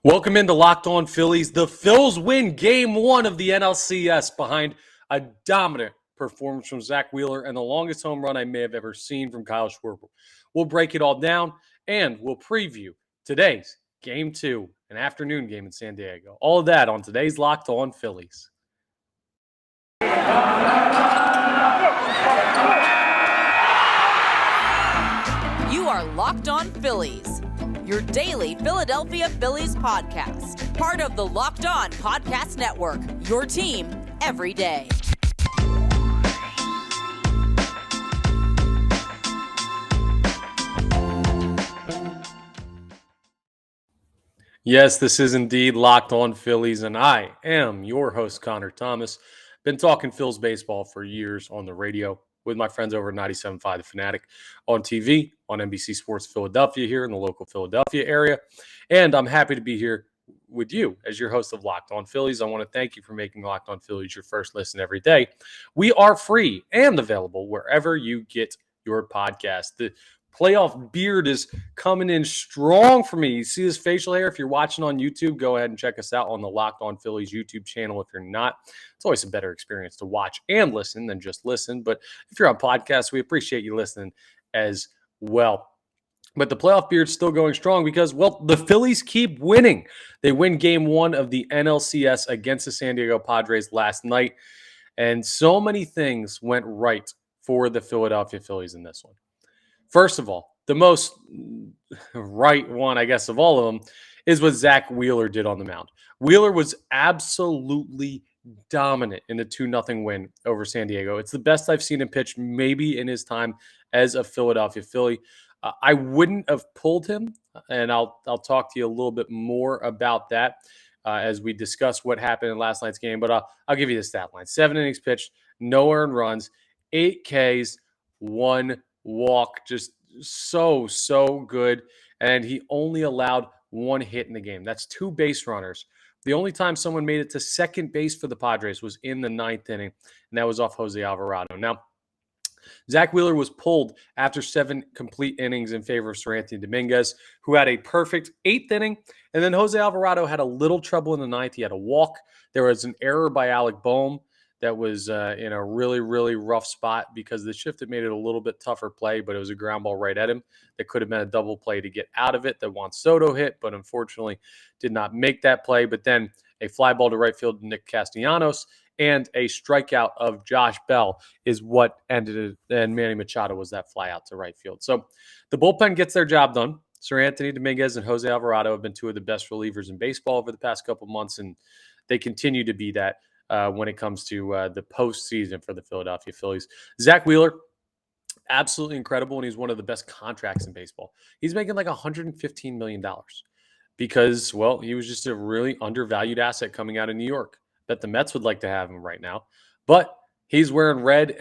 Welcome into Locked On Phillies. The Phils win Game 1 of the NLCS behind a dominant performance from Zack Wheeler and the longest home run I may have ever seen from Kyle Schwarber. We'll break it all down and we'll preview today's Game 2, an afternoon game in San Diego. All of that on today's Locked On Phillies. You are Locked On Phillies, your daily Philadelphia Phillies podcast. Part of the Locked On Podcast Network, your team every day. Yes, this is indeed Locked On Phillies, and I am your host, Connor Thomas. Been talking Phils baseball for years on the radio with my friends over at 97.5 The Fanatic, on TV, on NBC Sports Philadelphia here in the local Philadelphia area. And I'm happy to be here with you as your host of Locked On Phillies. I want to thank you for making Locked On Phillies your first listen every day. We are free and available wherever you get your podcast. The playoff beard is coming in strong for me. You see this facial hair? If you're watching on YouTube, go ahead and check us out on the Locked On Phillies YouTube channel. If you're not, it's always a better experience to watch and listen than just listen. But if you're on podcasts, we appreciate you listening as well. But the playoff beard's still going strong because, well, the Phillies keep winning. They win Game 1 of the NLCS against the San Diego Padres last night. And so many things went right for the Philadelphia Phillies in this one. First of all, the most right one, I guess, of all of them is what Zack Wheeler did on the mound. Wheeler was absolutely dominant in the 2-0 win over San Diego. It's the best I've seen him pitch maybe in his time as a Philadelphia Philly. I wouldn't have pulled him, and I'll talk to you a little bit more about that as we discuss what happened in last night's game. But I'll give you the stat line. 7 innings pitched, no earned runs, 8 Ks, 1 walk, just so good. And he only allowed 1 hit in the game. That's 2 base runners. The only time someone made it to second base for the Padres was in the 9th inning, and that was off Jose Alvarado. Now, Zack Wheeler was pulled after 7 complete innings in favor of Seranthony Dominguez, who had a perfect 8th inning. And then Jose Alvarado had a little trouble in the 9th. He had a walk. There was an error by Alec Boehm that was in a really, really rough spot because the shift had made it a little bit tougher play, but it was a ground ball right at him. That could have been a double play to get out of it that Juan Soto hit, but unfortunately did not make that play. But then a fly ball to right field to Nick Castellanos and a strikeout of Josh Bell is what ended it, and Manny Machado was that fly out to right field. So the bullpen gets their job done. Seranthony Dominguez and Jose Alvarado have been 2 of the best relievers in baseball over the past couple months, and they continue to be that when it comes to the postseason for the Philadelphia Phillies. Zack Wheeler, absolutely incredible, and he's one of the best contracts in baseball. He's making like $115 million because, well, he was just a really undervalued asset coming out of New York. Bet the Mets would like to have him right now. But he's wearing red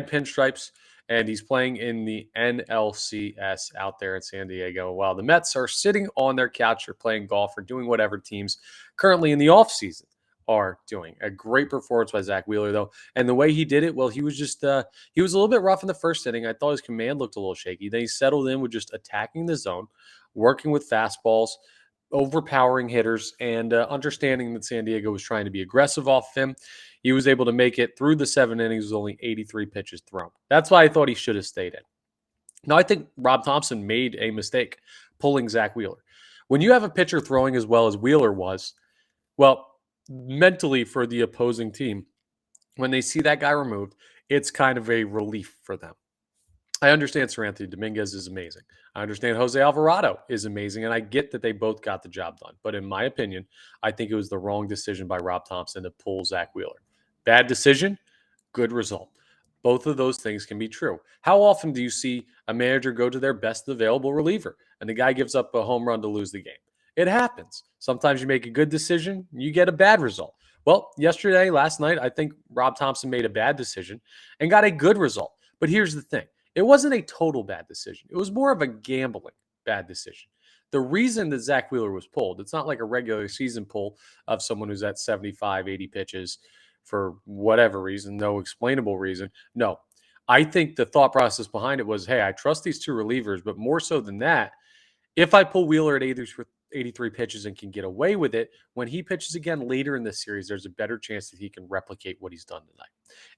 pinstripes, and he's playing in the NLCS out there in San Diego, while the Mets are sitting on their couch or playing golf or doing whatever teams currently in the offseason are doing. A great performance by Zack Wheeler, though. And the way he did it, well, he was just he was a little bit rough in the first inning. I thought his command looked a little shaky. Then he settled in with just attacking the zone, working with fastballs, overpowering hitters, and understanding that San Diego was trying to be aggressive off him. He was able to make it through the 7 innings with only 83 pitches thrown. That's why I thought he should have stayed in. Now, I think Rob Thomson made a mistake pulling Zack Wheeler. When you have a pitcher throwing as well as Wheeler was, well, mentally for the opposing team, when they see that guy removed, it's kind of a relief for them. I understand Seranthony Dominguez is amazing. I understand Jose Alvarado is amazing, and I get that they both got the job done. But in my opinion, I think it was the wrong decision by Rob Thomson to pull Zack Wheeler. Bad decision, good result. Both of those things can be true. How often do you see a manager go to their best available reliever, and the guy gives up a home run to lose the game? It happens. Sometimes you make a good decision, you get a bad result. Well, last night, I think Rob Thomson made a bad decision and got a good result. But here's the thing. It wasn't a total bad decision. It was more of a gambling bad decision. The reason that Zack Wheeler was pulled, it's not like a regular season pull of someone who's at 75, 80 pitches for whatever reason, no explainable reason. No, I think the thought process behind it was, hey, I trust these 2 relievers, but more so than that, if I pull Wheeler at 83 pitches and can get away with it. When he pitches again later in the series, there's a better chance that he can replicate what he's done tonight.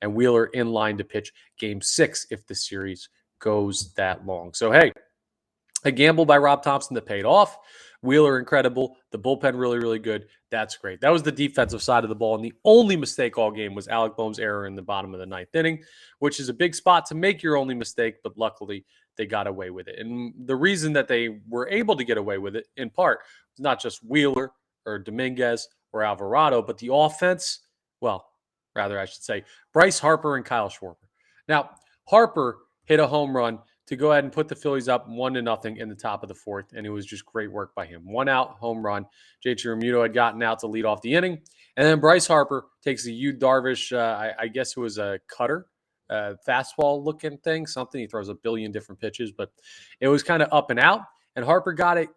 And Wheeler in line to pitch game 6 if the series goes that long. So, hey, a gamble by Rob Thomson that paid off. Wheeler, incredible. The bullpen, really, really good. That's great. That was the defensive side of the ball. And the only mistake all game was Alec Boehm's error in the bottom of the 9th inning, which is a big spot to make your only mistake. But luckily, they got away with it. And the reason that they were able to get away with it, in part, was not just Wheeler or Dominguez or Alvarado, but the offense. Well, rather, I should say, Bryce Harper and Kyle Schwarber. Now, Harper hit a home run to go ahead and put the Phillies up 1-0 in the top of the 4th, and it was just great work by him. 1 out, home run. JT Realmuto had gotten out to lead off the inning, and then Bryce Harper takes a Yu Darvish, I guess it was a cutter, fastball-looking thing, something. He throws a billion different pitches, but it was kind of up and out, and Harper got it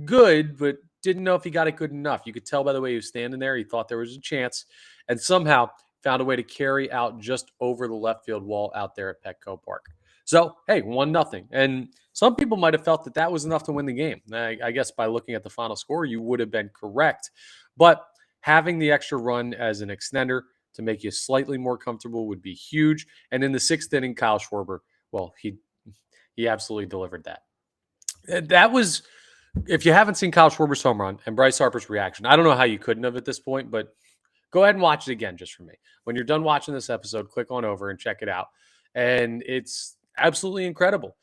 good, but didn't know if he got it good enough. You could tell by the way he was standing there. He thought there was a chance, and somehow found a way to carry out just over the left field wall out there at Petco Park. So, hey, 1-0. And some people might have felt that that was enough to win the game. I guess by looking at the final score, you would have been correct. But having the extra run as an extender to make you slightly more comfortable would be huge. And in the 6th inning, Kyle Schwarber, well, he absolutely delivered that. That was, if you haven't seen Kyle Schwarber's home run and Bryce Harper's reaction, I don't know how you couldn't have at this point, but go ahead and watch it again just for me. When you're done watching this episode, click on over and check it out. And it's absolutely incredible.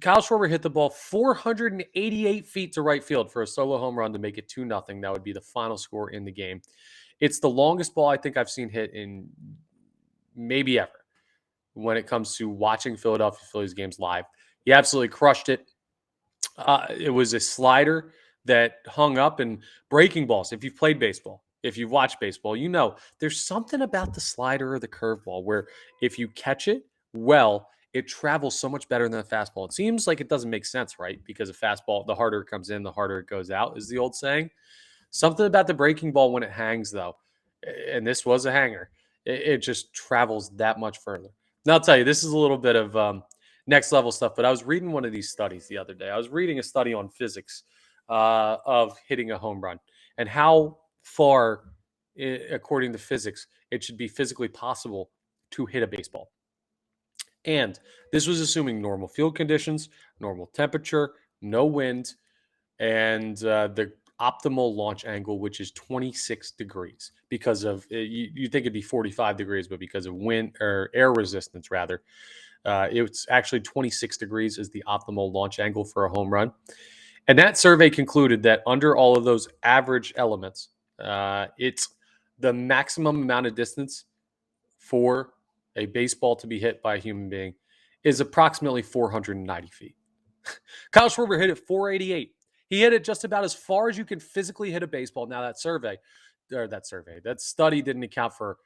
Kyle Schwarber hit the ball 488 feet to right field for a solo home run to make it 2-0. That would be the final score in the game. It's the longest ball I think I've seen hit in maybe ever when it comes to watching Philadelphia Phillies games live. He absolutely crushed it. It was a slider that hung up, and breaking balls. If you've played baseball, if you've watched baseball, you know there's something about the slider or the curveball where if you catch it well, it travels so much better than a fastball. It seems like it doesn't make sense, right? Because a fastball, the harder it comes in, the harder it goes out, is the old saying. Something about the breaking ball when it hangs, though, and this was a hanger, it just travels that much further. Now, I'll tell you, this is a little bit of next level stuff, but I was reading one of these studies the other day. I was reading a study on physics of hitting a home run and how far, according to physics, it should be physically possible to hit a baseball. And this was assuming normal field conditions, normal temperature, no wind, and the optimal launch angle, which is 26 degrees. Because of, you think it'd be 45 degrees, but because of wind or air resistance, rather, it's actually 26 degrees is the optimal launch angle for a home run. And that survey concluded that under all of those average elements, it's the maximum amount of distance for a baseball to be hit by a human being is approximately 490 feet. Kyle Schwarber hit it 488. He hit it just about as far as you can physically hit a baseball. Now that study didn't account for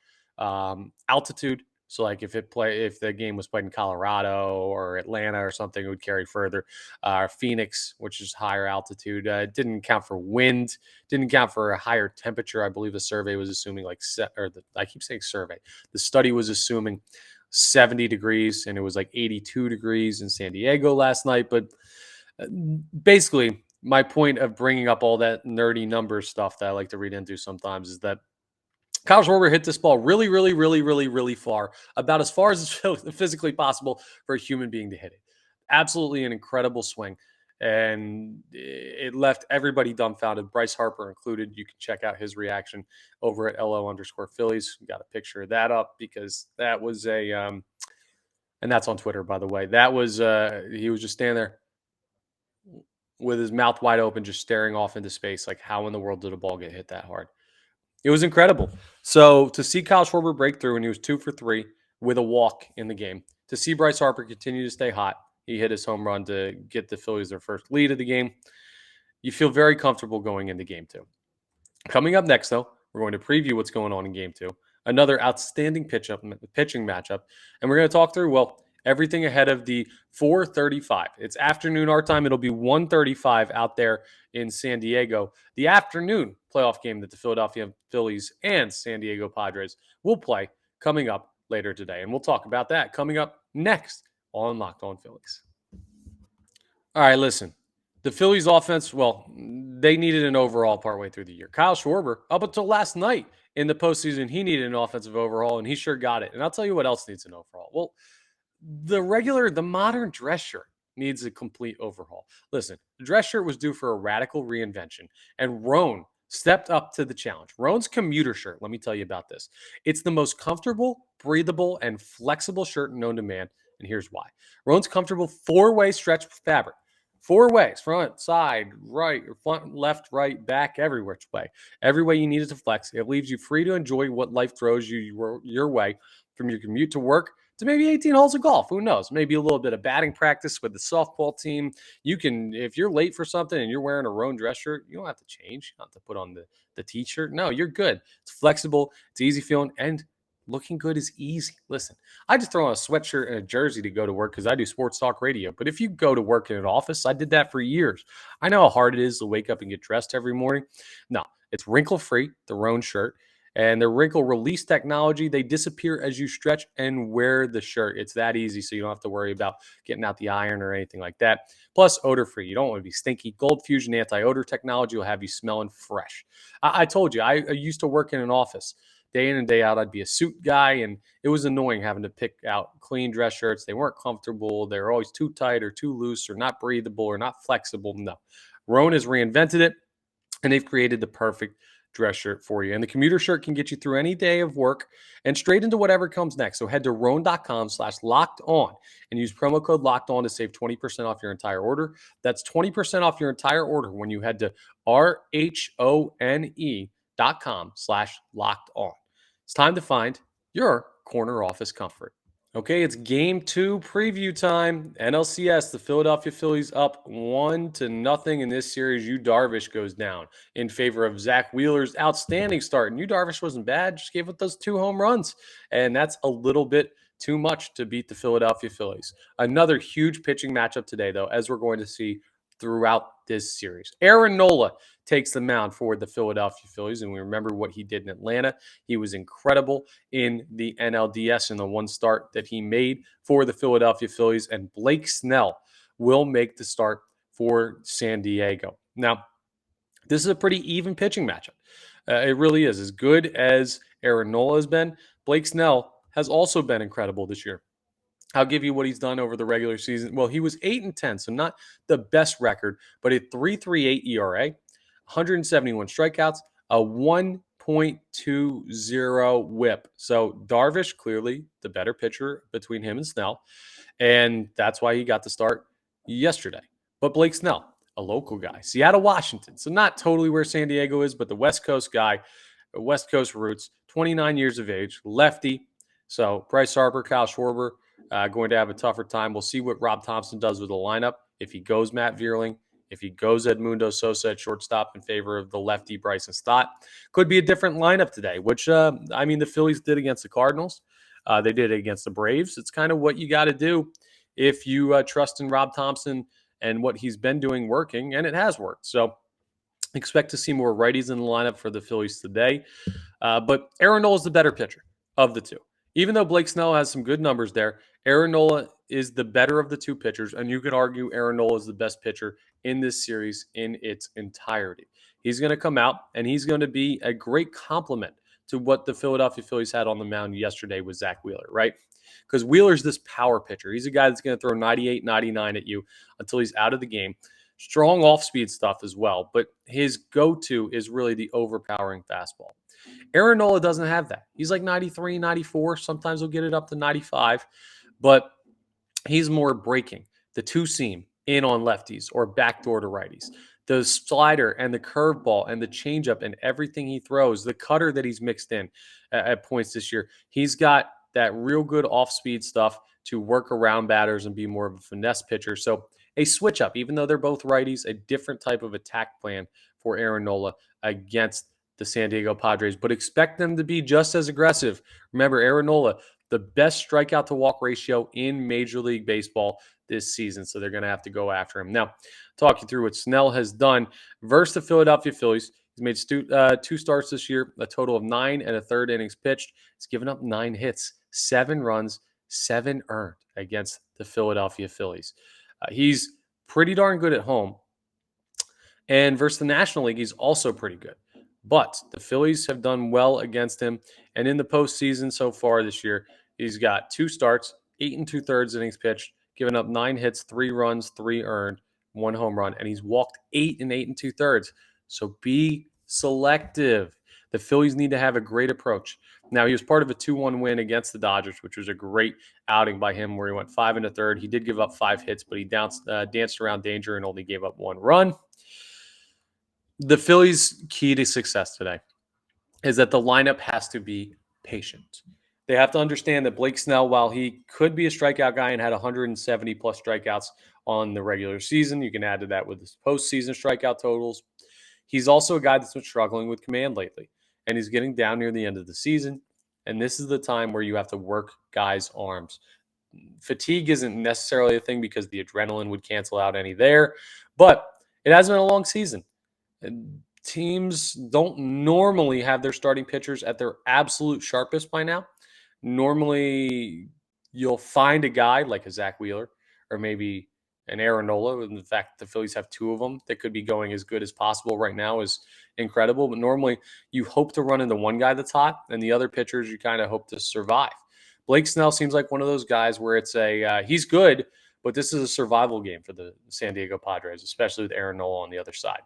altitude. So like if the game was played in Colorado or Atlanta or something, it would carry further. Phoenix, which is higher altitude, didn't count for wind, didn't count for a higher temperature. I believe the survey was assuming I keep saying survey. The study was assuming 70 degrees, and it was like 82 degrees in San Diego last night. But basically, my point of bringing up all that nerdy number stuff that I like to read into sometimes is that Kyle Schwarber hit this ball really, really, really, really, really far, about as far as it's physically possible for a human being to hit it. Absolutely an incredible swing. And it left everybody dumbfounded, Bryce Harper included. You can check out his reaction over at LO_Phillies. Got a picture of that up because that was and that's on Twitter, by the way. That was, he was just standing there with his mouth wide open, just staring off into space. Like, how in the world did a ball get hit that hard? It was incredible. So to see Kyle Schwarber break through, and he was 2 for 3 with a walk in the game. To see Bryce Harper continue to stay hot. He hit his home run to get the Phillies their first lead of the game. You feel very comfortable going into game 2. Coming up next, though, we're going to preview what's going on in game 2. Another outstanding pitching matchup. And we're going to talk through, everything ahead of the 4:35. It's afternoon our time. It'll be 1:35 out there in San Diego. The afternoon playoff game that the Philadelphia Phillies and San Diego Padres will play coming up later today. And we'll talk about that coming up next on Locked On Phillies. All right, listen. The Phillies offense, well, they needed an overhaul partway through the year. Kyle Schwarber, up until last night in the postseason, he needed an offensive overhaul, and he sure got it. And I'll tell you what else needs an overhaul. Well, the modern dress shirt needs a complete overhaul. Listen, the dress shirt was due for a radical reinvention, and Roan stepped up to the challenge. Roan's commuter shirt, let me tell you about this. It's the most comfortable, breathable, and flexible shirt known to man, and here's why. Roan's comfortable four-way stretch fabric. Four ways: front, side, right, front, left, right, back, every which way. Every way you need it to flex. It leaves you free to enjoy what life throws you your way, from your commute to work to maybe 18 holes of golf. Who knows? Maybe a little bit of batting practice with the softball team. You can, if you're late for something and you're wearing a Roan dress shirt, you don't have to change. You don't have to put on the t-shirt. No, you're good. It's flexible. It's easy feeling. And looking good is easy. Listen, I just throw on a sweatshirt and a jersey to go to work because I do sports talk radio. But if you go to work in an office, I did that for years. I know how hard it is to wake up and get dressed every morning. No, it's wrinkle-free, the Roan shirt. And the wrinkle release technology, they disappear as you stretch and wear the shirt. It's that easy, so you don't have to worry about getting out the iron or anything like that. Plus, odor-free. You don't want to be stinky. Gold Fusion anti-odor technology will have you smelling fresh. I told you, I used to work in an office. Day in and day out, I'd be a suit guy, and it was annoying having to pick out clean dress shirts. They weren't comfortable. They were always too tight or too loose or not breathable or not flexible. No. Roan has reinvented it, and they've created the perfect dress shirt for you. And the commuter shirt can get you through any day of work and straight into whatever comes next. So head to roan.com/locked on and use promo code locked on to save 20% off your entire order. That's 20% off your entire order when you head to RHONE.com/locked on. It's time to find your corner office comfort. Okay, it's game 2 preview time. NLCS, the Philadelphia Phillies up 1-0 in this series. Yu Darvish goes down in favor of Zack Wheeler's outstanding start. And Yu Darvish wasn't bad, just gave up those 2 home runs. And that's a little bit too much to beat the Philadelphia Phillies. Another huge pitching matchup today, though, as we're going to see throughout this series. Aaron Nola takes the mound for the Philadelphia Phillies, and we remember what he did in Atlanta. He was incredible in the NLDS in the one start that he made for the Philadelphia Phillies, and Blake Snell will make the start for San Diego. Now, this is a pretty even pitching matchup. It really is. As good as Aaron Nola has been, Blake Snell has also been incredible this year. I'll give you what he's done over the regular season. Well, he was 8-10, so not the best record, but a 3.38 ERA, 171 strikeouts, a 1.20 whip. So Darvish, clearly the better pitcher between him and Snell, and that's why he got the start yesterday. But Blake Snell, a local guy, Seattle, Washington, so not totally where San Diego is, but the West Coast guy, West Coast roots, 29 years of age, lefty. So Bryce Harper, Kyle Schwarber, going to have a tougher time. We'll see what Rob Thomson does with the lineup. If he goes Matt Vierling, if he goes Edmundo Sosa at shortstop in favor of the lefty Bryson Stott, could be a different lineup today, which, the Phillies did against the Cardinals. They did it against the Braves. It's kind of what you got to do if you trust in Rob Thomson and what he's been doing working, and it has worked. So expect to see more righties in the lineup for the Phillies today. But Aaron Nola is the better pitcher of the two. Even though Blake Snell has some good numbers there, Aaron Nola is the better of the two pitchers, and you could argue Aaron Nola is the best pitcher in this series in its entirety. He's going to come out, and he's going to be a great complement to what the Philadelphia Phillies had on the mound yesterday with Zack Wheeler, right? Because Wheeler's this power pitcher. He's a guy that's going to throw 98, 99 at you until he's out of the game. Strong off-speed stuff as well, but his go-to is really the overpowering fastball. Aaron Nola doesn't have that. He's like 93, 94. Sometimes he'll get it up to 95, but he's more breaking. The two-seam in on lefties or backdoor to righties. The slider and the curveball and the changeup and everything he throws, the cutter that he's mixed in at points this year, he's got that real good off-speed stuff to work around batters and be more of a finesse pitcher. So a switch up, even though they're both righties, a different type of attack plan for Aaron Nola against the San Diego Padres, but expect them to be just as aggressive. Remember, Aaron Nola, the best strikeout to walk ratio in Major League Baseball this season, so they're going to have to go after him. Now, talk you through what Snell has done versus the Philadelphia Phillies. He's made 2 starts this year, a total of 9 1/3 innings pitched. He's given up 9 hits, 7 runs, 7 earned against the Philadelphia Phillies. He's pretty darn good at home. And versus the National League, he's also pretty good. But the Phillies have done well against him. And in the postseason so far this year, he's got 2 starts, 8 and 2/3 innings pitched, given up 9 hits, 3 runs, 3 earned, 1 home run. And he's walked 8 and 8 and 2/3. So be selective. The Phillies need to have a great approach. Now, he was part of a 2-1 win against the Dodgers, which was a great outing by him where he went 5 and a third. He did give up 5 hits, but he danced around danger and only gave up 1 run. The Phillies' key to success today is that the lineup has to be patient. They have to understand that Blake Snell, while he could be a strikeout guy and had 170 plus strikeouts on the regular season, you can add to that with his postseason strikeout totals. He's also a guy that's been struggling with command lately, and he's getting down near the end of the season. And this is the time where you have to work guys' arms. Fatigue isn't necessarily a thing because the adrenaline would cancel out any there, but it has been a long season. Teams don't normally have their starting pitchers at their absolute sharpest by now. Normally, you'll find a guy like a Zack Wheeler or maybe an Aaron Nola. And the fact that the Phillies have 2 of them that could be going as good as possible right now is incredible. But normally, you hope to run into one guy that's hot, and the other pitchers you kind of hope to survive. Blake Snell seems like one of those guys where it's he's good, but this is a survival game for the San Diego Padres, especially with Aaron Nola on the other side.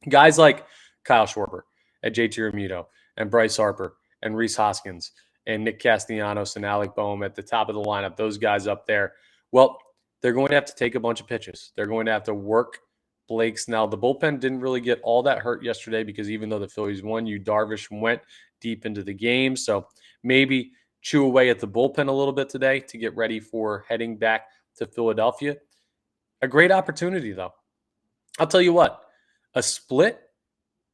Guys like Kyle Schwarber and JT Realmuto and Bryce Harper and Rhys Hoskins and Nick Castellanos and Alec Boehm at the top of the lineup, those guys up there, well, they're going to have to take a bunch of pitches. They're going to have to work Blake Snell. The bullpen didn't really get all that hurt yesterday because even though the Phillies won, Yu Darvish went deep into the game. So maybe chew away at the bullpen a little bit today to get ready for heading back to Philadelphia. A great opportunity, though. I'll tell you what. A split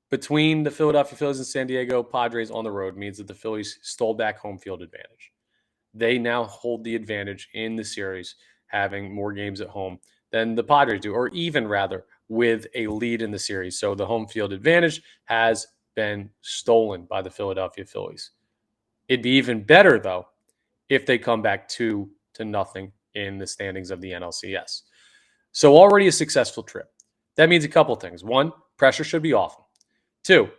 between the Philadelphia Phillies and San Diego Padres on the road means that the Phillies stole back home field advantage. They now hold the advantage in the series, having more games at home than the Padres do, or even rather, with a lead in the series. So the home field advantage has been stolen by the Philadelphia Phillies. It'd be even better, though, if they come back 2-0 in the standings of the NLCS. So already a successful trip. That means a couple things. 1, pressure should be off. 2,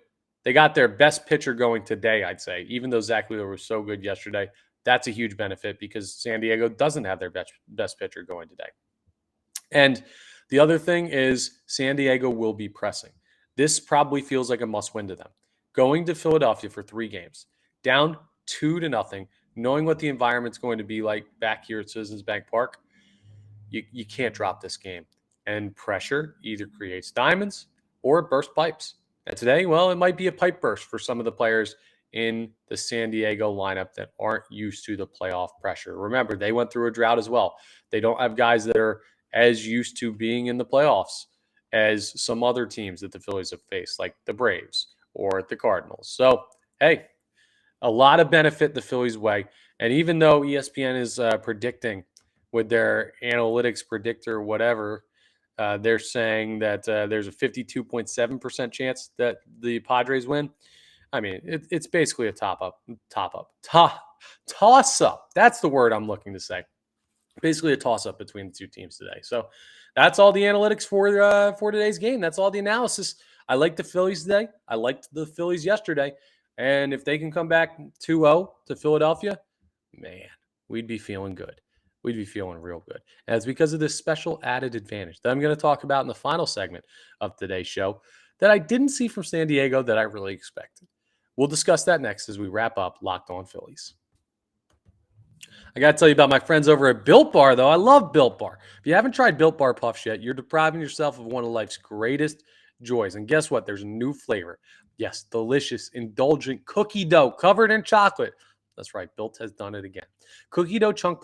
they got their best pitcher going today, I'd say. Even though Zack Wheeler was so good yesterday, that's a huge benefit because San Diego doesn't have their best pitcher going today. And the other thing is San Diego will be pressing. This probably feels like a must-win to them. Going to Philadelphia for 3 games, down 2-0, knowing what the environment's going to be like back here at Citizens Bank Park, you can't drop this game. And pressure either creates diamonds or it bursts pipes. And today, well, it might be a pipe burst for some of the players in the San Diego lineup that aren't used to the playoff pressure. Remember, they went through a drought as well. They don't have guys that are as used to being in the playoffs as some other teams that the Phillies have faced, like the Braves or the Cardinals. So, hey, a lot of benefit the Phillies' way. And even though ESPN is predicting with their analytics predictor, whatever, they're saying that there's a 52.7% chance that the Padres win. I mean, it's basically a toss-up. That's the word I'm looking to say. Basically a toss-up between the 2 teams today. So that's all the analytics for today's game. That's all the analysis. I like the Phillies today. I liked the Phillies yesterday. And if they can come back 2-0 to Philadelphia, man, we'd be feeling good. We'd be feeling real good. And it's because of this special added advantage that I'm going to talk about in the final segment of today's show that I didn't see from San Diego that I really expected. We'll discuss that next as we wrap up Locked On Phillies. I got to tell you about my friends over at Built Bar, though. I love Built Bar. If you haven't tried Built Bar Puffs yet, you're depriving yourself of one of life's greatest joys. And guess what? There's a new flavor. Yes, delicious, indulgent cookie dough covered in chocolate. That's right. Built has done it again. Cookie dough chunk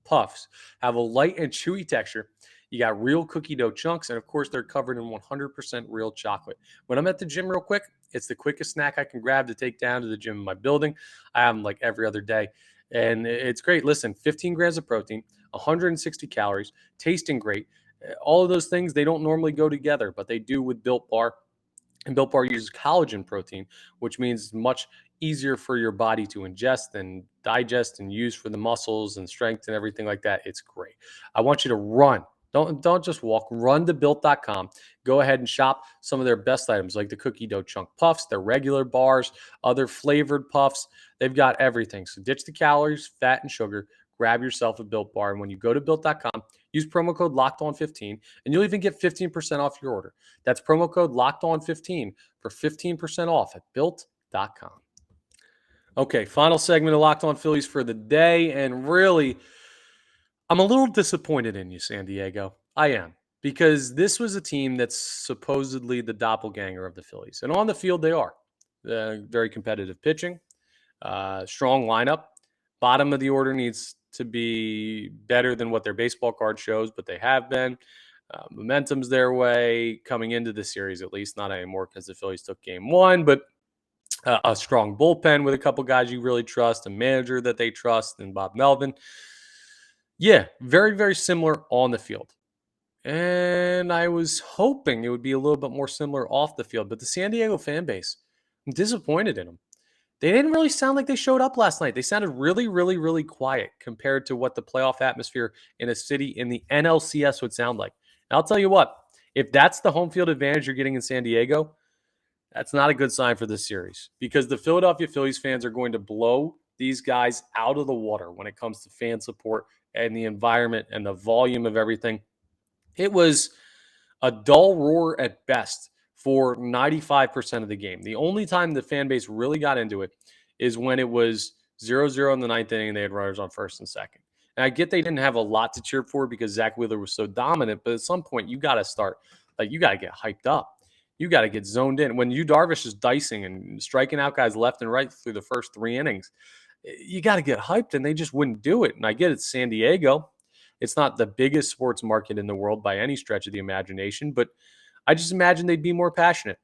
puffs have a light and chewy texture. You got real cookie dough chunks, and of course, they're covered in 100% real chocolate. When I'm at the gym real quick, it's the quickest snack I can grab to take down to the gym in my building. I have them like every other day, and it's great. Listen, 15 grams of protein, 160 calories, tasting great. All of those things, they don't normally go together, but they do with Built Bar. And Built Bar uses collagen protein, which means it's much easier for your body to ingest and digest and use for the muscles and strength and everything like that. It's great. I want you to run Don't just walk. Run to built.com. Go ahead and shop some of their best items like the cookie dough chunk puffs, their regular bars, other flavored puffs. They've got everything. So ditch the calories, fat, and sugar. Grab yourself a Built bar. And when you go to built.com, use promo code LOCKEDON15, and you'll even get 15% off your order. That's promo code LOCKEDON15 for 15% off at built.com. Okay, final segment of Locked On Phillies for the day. And really, I'm a little disappointed in you, San Diego. I am, because this was a team that's supposedly the doppelganger of the Phillies. And on the field, they are. Very competitive pitching, strong lineup. Bottom of the order needs to be better than what their baseball card shows, but they have been. Momentum's their way coming into the series, at least. Not anymore because the Phillies took game one, but a strong bullpen with a couple guys you really trust, a manager that they trust, and Bob Melvin. Yeah, very, very similar on the field. And I was hoping it would be a little bit more similar off the field, but the San Diego fan base, I'm disappointed in them. They didn't really sound like they showed up last night. They sounded really, really, really quiet compared to what the playoff atmosphere in a city in the NLCS would sound like. And I'll tell you what, if that's the home field advantage you're getting in San Diego, that's not a good sign for this series, because the Philadelphia Phillies fans are going to blow these guys out of the water when it comes to fan support and the environment and the volume of everything. It was a dull roar at best for 95% of the game. The only time the fan base really got into it is when it was 0-0 in the ninth inning and they had runners on first and second. And I get they didn't have a lot to cheer for because Zack Wheeler was so dominant, but at some point you got to start, you got to get hyped up. You got to get zoned in. When Yu Darvish is dicing and striking out guys left and right through the first 3 innings, you got to get hyped, and they just wouldn't do it. And I get it's San Diego. It's not the biggest sports market in the world by any stretch of the imagination, but I just imagine they'd be more passionate.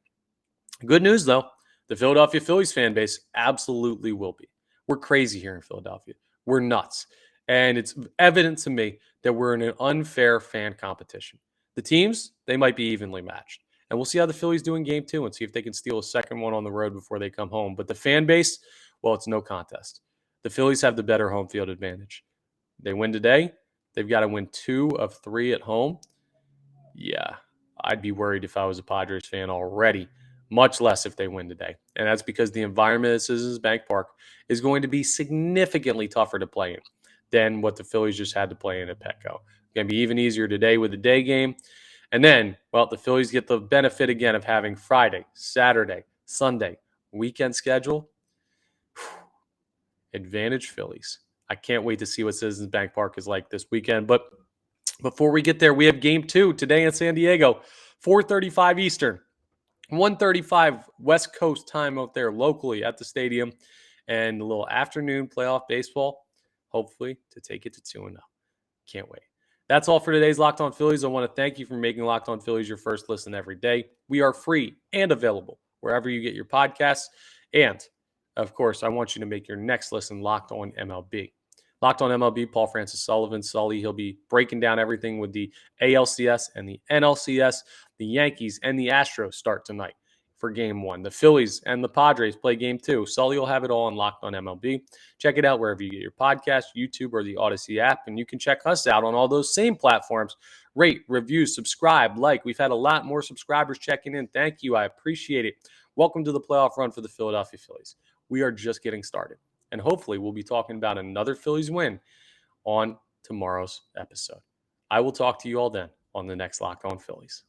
Good news, though. The Philadelphia Phillies fan base absolutely will be. We're crazy here in Philadelphia. We're nuts. And it's evident to me that we're in an unfair fan competition. The teams, they might be evenly matched. And we'll see how the Phillies do in game 2 and see if they can steal a second one on the road before they come home. But the fan base, well, it's no contest. The Phillies have the better home field advantage. They win today. They've got to win 2 of 3 at home. Yeah, I'd be worried if I was a Padres fan already, much less if they win today. And that's because the environment at Citizens Bank Park is going to be significantly tougher to play in than what the Phillies just had to play in at Petco. It's going to be even easier today with the day game. And then, well, the Phillies get the benefit again of having Friday, Saturday, Sunday, weekend schedule. Advantage Phillies. I can't wait to see what Citizens Bank Park is like this weekend. But before we get there, we have game 2 today in San Diego, 4:35 Eastern, 1:35 West Coast time out there locally at the stadium, and a little afternoon playoff baseball, hopefully to take it to 2-0. Can't wait. That's all for today's Locked On Phillies. I want to thank you for making Locked On Phillies your first listen every day. We are free and available wherever you get your podcasts. And, of course, I want you to make your next listen Locked On MLB. Locked On MLB, Paul Francis Sullivan, Sully. He'll be breaking down everything with the ALCS and the NLCS. The Yankees and the Astros start tonight for game 1. The Phillies and the Padres play game 2. Sully will have it all on Locked On MLB. Check it out wherever you get your podcast, YouTube, or the Odyssey app. And you can check us out on all those same platforms. Rate, review, subscribe, like. We've had a lot more subscribers checking in. Thank you. I appreciate it. Welcome to the playoff run for the Philadelphia Phillies. We are just getting started. And hopefully we'll be talking about another Phillies win on tomorrow's episode. I will talk to you all then on the next Locked On Phillies.